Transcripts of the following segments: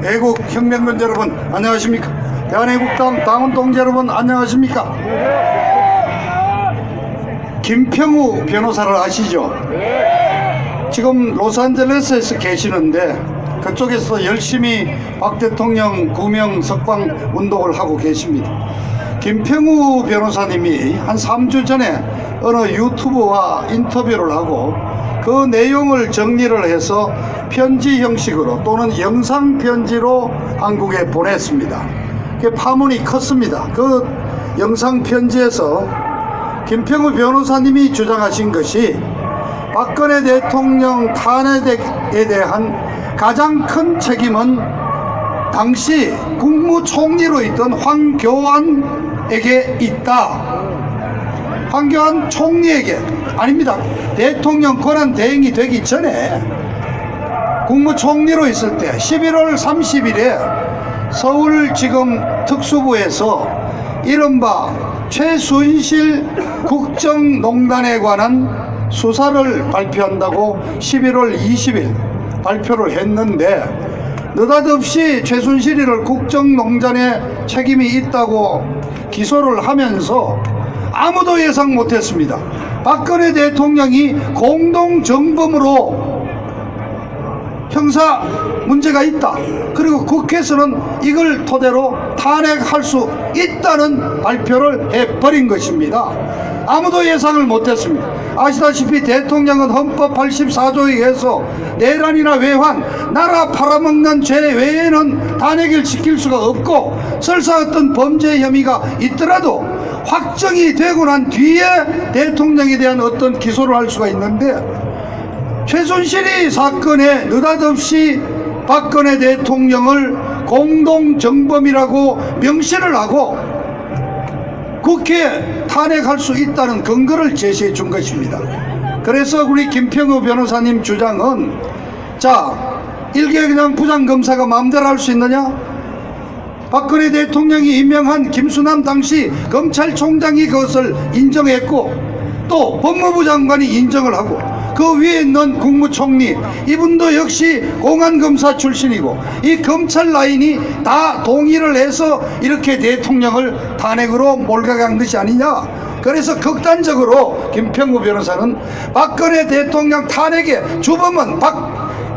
애국 혁명군 여러분 안녕하십니까? 대한애국당 당원 동지 여러분 안녕하십니까? 김평우 변호사를 아시죠? 지금 로스앤젤레스에서 계시는데 그쪽에서 열심히 박 대통령 구명 석방 운동을 하고 계십니다. 김평우 변호사님이 한 3주 전에 어느 유튜브와 인터뷰를 하고 그 내용을 정리를 해서 편지 형식으로 또는 영상 편지로 한국에 보냈습니다. 그 파문이 컸습니다. 그 영상 편지에서 김평우 변호사님이 주장하신 것이 박근혜 대통령 탄핵에 대한 가장 큰 책임은 당시 국무총리로 있던 황교안에게 있다. 황교안 총리에게 아닙니다. 대통령 권한 대행이 되기 전에 국무총리로 있을 때 11월 30일에 서울지검 특수부에서 이른바 최순실 국정농단에 관한 수사를 발표한다고 11월 20일 발표를 했는데 느닷없이 최순실이를 국정농단에 책임이 있다고 기소를 하면서 아무도 예상 못했습니다. 박근혜 대통령이 공동정범으로 형사 문제가 있다. 그리고 국회에서는 이걸 토대로 탄핵할 수 있다는 발표를 해버린 것입니다. 아무도 예상을 못했습니다. 아시다시피 대통령은 헌법 84조에 의해서 내란이나 외환, 나라 팔아먹는 죄 외에는 탄핵을 시킬 수가 없고 설사 어떤 범죄 혐의가 있더라도 확정이 되고 난 뒤에 대통령에 대한 어떤 기소를 할 수가 있는데 최순실이 사건에 느닷없이 박근혜 대통령을 공동정범이라고 명시를 하고 국회에 탄핵할 수 있다는 근거를 제시해 준 것입니다. 그래서 우리 김평우 변호사님 주장은 자, 일개 그냥 부장검사가 마음대로 할 수 있느냐? 박근혜 대통령이 임명한 김수남 당시 검찰총장이 그것을 인정했고 또 법무부 장관이 인정을 하고 그 위에 있는 국무총리 이분도 역시 공안검사 출신이고 이 검찰 라인이 다 동의를 해서 이렇게 대통령을 탄핵으로 몰아간 것이 아니냐. 그래서 극단적으로 김평우 변호사는 박근혜 대통령 탄핵의 주범은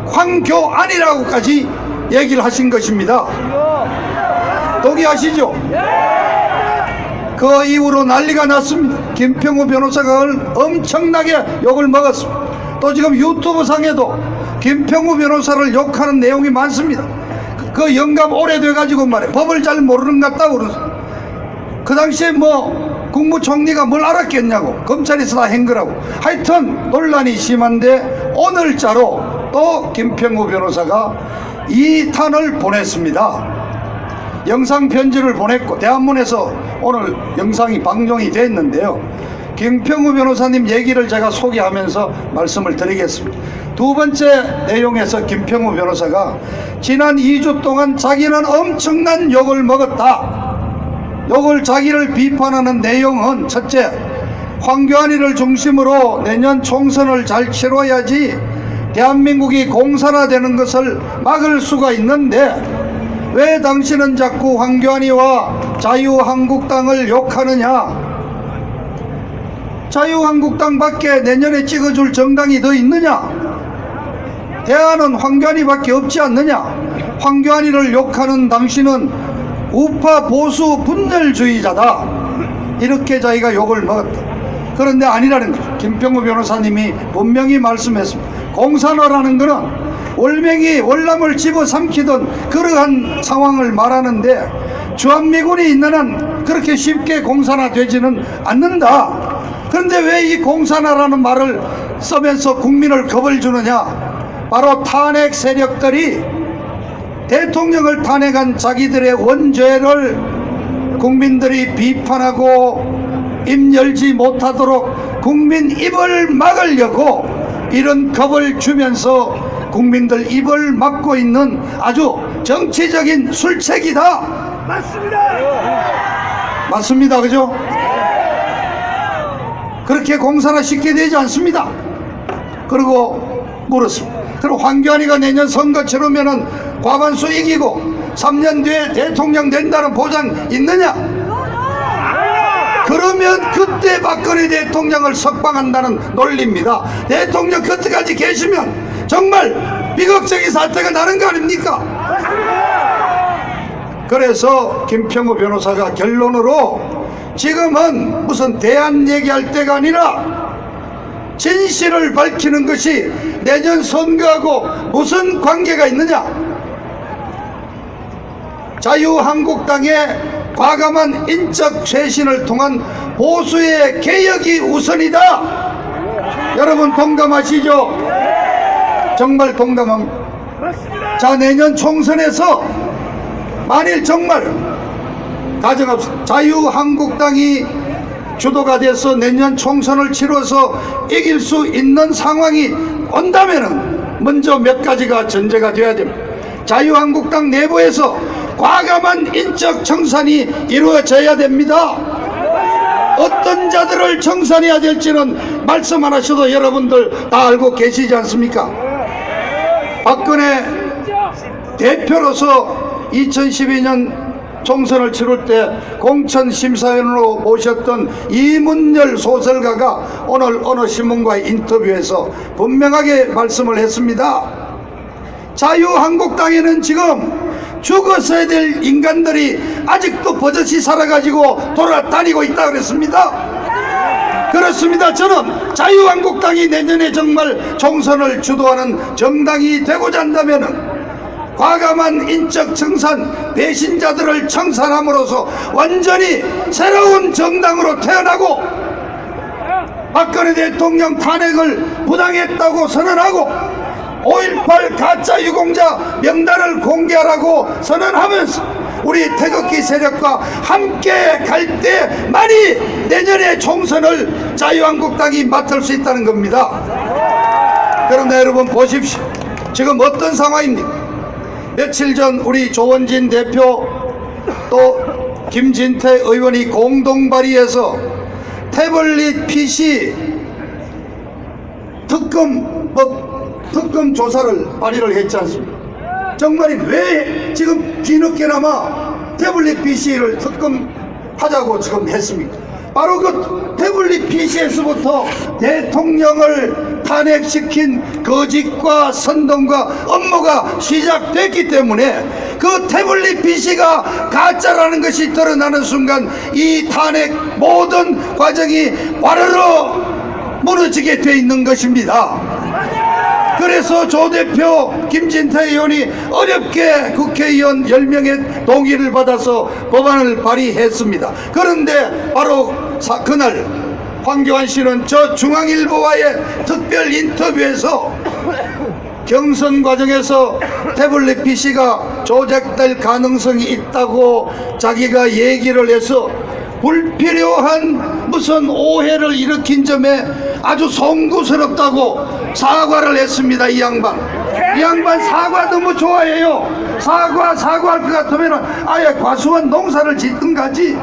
황교안이라고까지 얘기를 하신 것입니다. 동의하시죠? 그 이후로 난리가 났습니다. 김평우 변호사가 엄청나게 욕을 먹었습니다. 또 지금 유튜브 상에도 김평우 변호사를 욕하는 내용이 많습니다. 그 영감 오래돼 가지고 말이야 법을 잘 모르는 것 같다고 그러죠. 그 당시에 뭐 국무총리가 뭘 알았겠냐고 검찰에서 다 한 거라고. 하여튼 논란이 심한데 오늘자로 또 김평우 변호사가 2탄을 보냈습니다. 영상 편지를 보냈고 대한문에서 오늘 영상이 방송이 됐는데요. 김평우 변호사님 얘기를 제가 소개하면서 말씀을 드리겠습니다. 두 번째 내용에서 김평우 변호사가 지난 2주 동안 자기는 엄청난 욕을 먹었다. 욕을 자기를 비판하는 내용은 첫째, 황교안이를 중심으로 내년 총선을 잘 치러야지 대한민국이 공산화되는 것을 막을 수가 있는데 왜 당신은 자꾸 황교안이와 자유한국당을 욕하느냐? 자유한국당밖에 내년에 찍어줄 정당이 더 있느냐? 대안은 황교안이밖에 없지 않느냐? 황교안이를 욕하는 당신은 우파 보수 분열주의자다. 이렇게 자기가 욕을 먹었다. 그런데 아니라는 거죠. 김평우 변호사님이 분명히 말씀했습니다. 공산화라는 것은 월맹이 월남을 집어삼키던 그러한 상황을 말하는데 주한미군이 있는 한 그렇게 쉽게 공산화되지는 않는다. 그런데 왜 이 공산화라는 말을 쓰면서 국민을 겁을 주느냐? 바로 탄핵 세력들이 대통령을 탄핵한 자기들의 원죄를 국민들이 비판하고 입 열지 못하도록 국민 입을 막으려고 이런 겁을 주면서 국민들 입을 막고 있는 아주 정치적인 술책이다. 맞습니다. 맞습니다. 그죠? 그렇게 공산화 쉽게 되지 않습니다. 그리고 물었습니다. 그리고 황교안이가 내년 선거 치르면은 과반수 이기고 3년 뒤에 대통령 된다는 보장 있느냐? 그러면 그때 박근혜 대통령을 석방한다는 논리입니다. 대통령 그때까지 계시면 정말 비극적인 사태가 나는 거 아닙니까? 그래서 김평우 변호사가 결론으로 지금은 무슨 대안 얘기할 때가 아니라 진실을 밝히는 것이 내년 선거하고 무슨 관계가 있느냐? 자유한국당의 과감한 인적 쇄신을 통한 보수의 개혁이 우선이다. 여러분 동감하시죠? 정말 동감합니다. 자, 내년 총선에서 만일 정말 가져갑시다. 자유한국당이 주도가 돼서 내년 총선을 치러서 이길 수 있는 상황이 온다면은 먼저 몇 가지가 전제가 되어야 됩니다. 자유한국당 내부에서 과감한 인적 청산이 이루어져야 됩니다. 어떤 자들을 청산해야 될지는 말씀 안 하셔도 여러분들 다 알고 계시지 않습니까? 박근혜 대표로서 2012년 총선을 치를 때 공천심사위원으로 모셨던 이문열 소설가가 오늘 어느 신문과의 인터뷰에서 분명하게 말씀을 했습니다. 자유한국당에는 지금 죽었어야 될 인간들이 아직도 버젓이 살아가지고 돌아다니고 있다 그랬습니다. 그렇습니다. 저는 자유한국당이 내년에 정말 총선을 주도하는 정당이 되고자 한다면 과감한 인적 청산, 배신자들을 청산함으로써 완전히 새로운 정당으로 태어나고 박근혜 대통령 탄핵을 부당했다고 선언하고 5.18 가짜 유공자 명단을 공개하라고 선언하면서 우리 태극기 세력과 함께 갈 때만이 내년에 총선을 자유한국당이 맡을 수 있다는 겁니다. 그런데 여러분 보십시오. 지금 어떤 상황입니까? 며칠 전 우리 조원진 대표 또 김진태 의원이 공동 발의해서 태블릿 PC 특검 조사를 발의를 했지 않습니까? 정말이 왜 지금 뒤늦게나마 태블릿 PC를 특검하자고 지금 했습니까? 바로 그 태블릿 PC에서부터 대통령을 탄핵시킨 거짓과 선동과 업무가 시작됐기 때문에 그 태블릿 PC가 가짜라는 것이 드러나는 순간 이 탄핵 모든 과정이 와르르 무너지게 돼 있는 것입니다. 그래서 조 대표 김진태 의원이 어렵게 국회의원 10명의 동의를 받아서 법안을 발의했습니다. 그런데 바로 그날 황교안 씨는 저 중앙일보와의 특별 인터뷰에서 경선 과정에서 태블릿 PC가 조작될 가능성이 있다고 자기가 얘기를 해서 불필요한 무슨 오해를 일으킨 점에 아주 송구스럽다고 사과를 했습니다. 이 양반 사과 너무 좋아해요. 사과할 것 같으면 아예 과수원 농사를 짓든가지.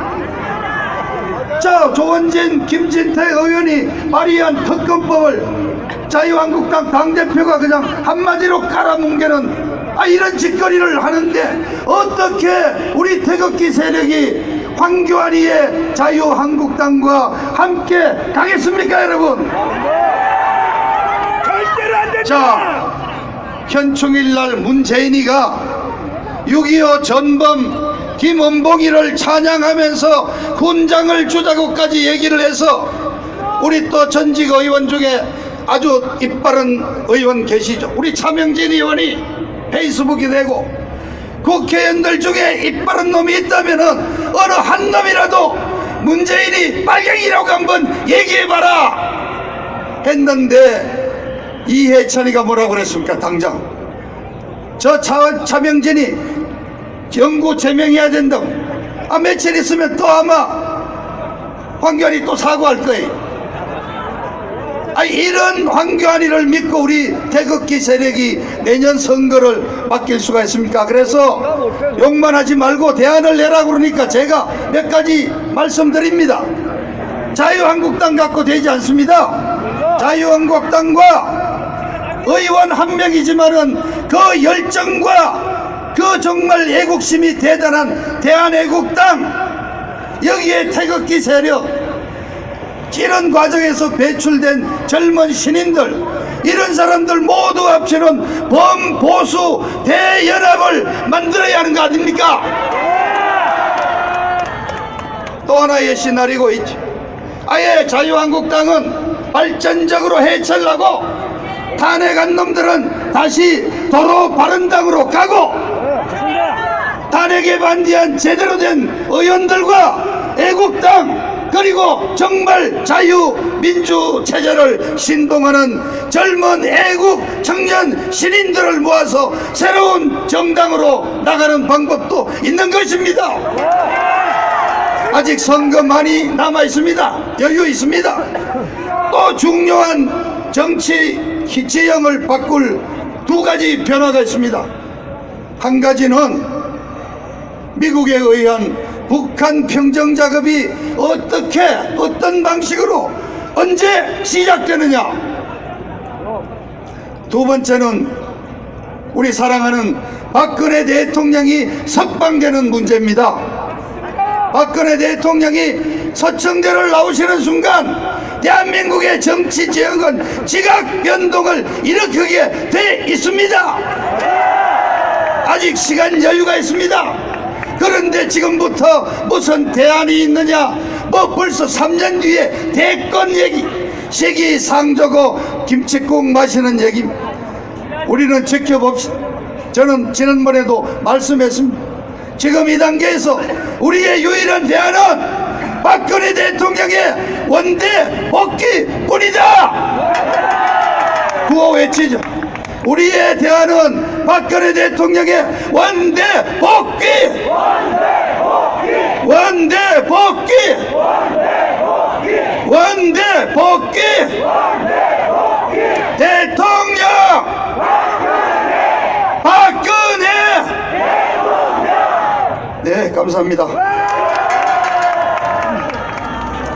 자, 조원진 김진태 의원이 발의한 특검법을 자유한국당 당대표가 그냥 한마디로 깔아뭉개는 이런 짓거리를 하는데 어떻게 우리 태극기 세력이 황교안이의 자유한국당과 함께 가겠습니까, 여러분? 절대로 안 됩니다. 자, 현충일날 문재인이가 6.25 전범 김원봉이를 찬양하면서 훈장을 주자고까지 얘기를 해서 우리 또 전직 의원 중에 아주 이빠른 의원 계시죠. 우리 차명진 의원이 페이스북에 내고 국회의원들 중에 이빠른 놈이 있다면은 어느 한 놈이라도 문재인이 빨갱이라고 한번 얘기해봐라 했는데 이해찬이가 뭐라고 그랬습니까? 당장 저 차명진이 경고 제명해야 된다고. 며칠 있으면 또 아마 황교안이 또 사과할 거예요. 이런 황교안이를 믿고 우리 태극기 세력이 내년 선거를 맡길 수가 있습니까? 그래서 욕만 하지 말고 대안을 내라 그러니까 제가 몇 가지 말씀드립니다. 자유한국당 갖고 되지 않습니다. 자유한국당과 의원 한 명이지만은 그 열정과 그 정말 애국심이 대단한 대한애국당, 여기에 태극기 세력, 이런 과정에서 배출된 젊은 신인들, 이런 사람들 모두 합치는 범보수 대연합을 만들어야 하는 거 아닙니까? 또 하나의 시나리오 있죠. 아예 자유한국당은 발전적으로 해체를 하고 탄핵한 놈들은 다시 도로 바른당으로 가고, 탄핵에 반대한 제대로 된 의원들과 애국당, 그리고 정말 자유민주 체제를 신봉하는 젊은 애국 청년 신인들을 모아서 새로운 정당으로 나가는 방법도 있는 것입니다. 아직 선거 많이 남아 있습니다. 여유 있습니다. 또 중요한 정치 지형을 바꿀 두 가지 변화가 있습니다. 한 가지는 미국에 의한 북한 평정 작업이 어떻게, 어떤 방식으로, 언제 시작되느냐. 두 번째는 우리 사랑하는 박근혜 대통령이 석방되는 문제입니다. 박근혜 대통령이 서청대를 나오시는 순간 대한민국의 정치 지형은 지각 변동을 일으키게 돼 있습니다. 아직 시간 여유가 있습니다. 그런데 지금부터 무슨 대안이 있느냐, 뭐 벌써 3년 뒤에 대권 얘기, 시기상조고 김칫국 마시는 얘기, 우리는 지켜봅시다. 저는 지난번에도 말씀했습니다. 지금 이 단계에서 우리의 유일한 대안은 박근혜 대통령의 원대 복귀뿐이다. 구호 외치죠. 우리의 대안은 박근혜 대통령의 원대 복귀! 원대 복귀! 원대 복귀! 대통령! 박근혜! 네, 감사합니다.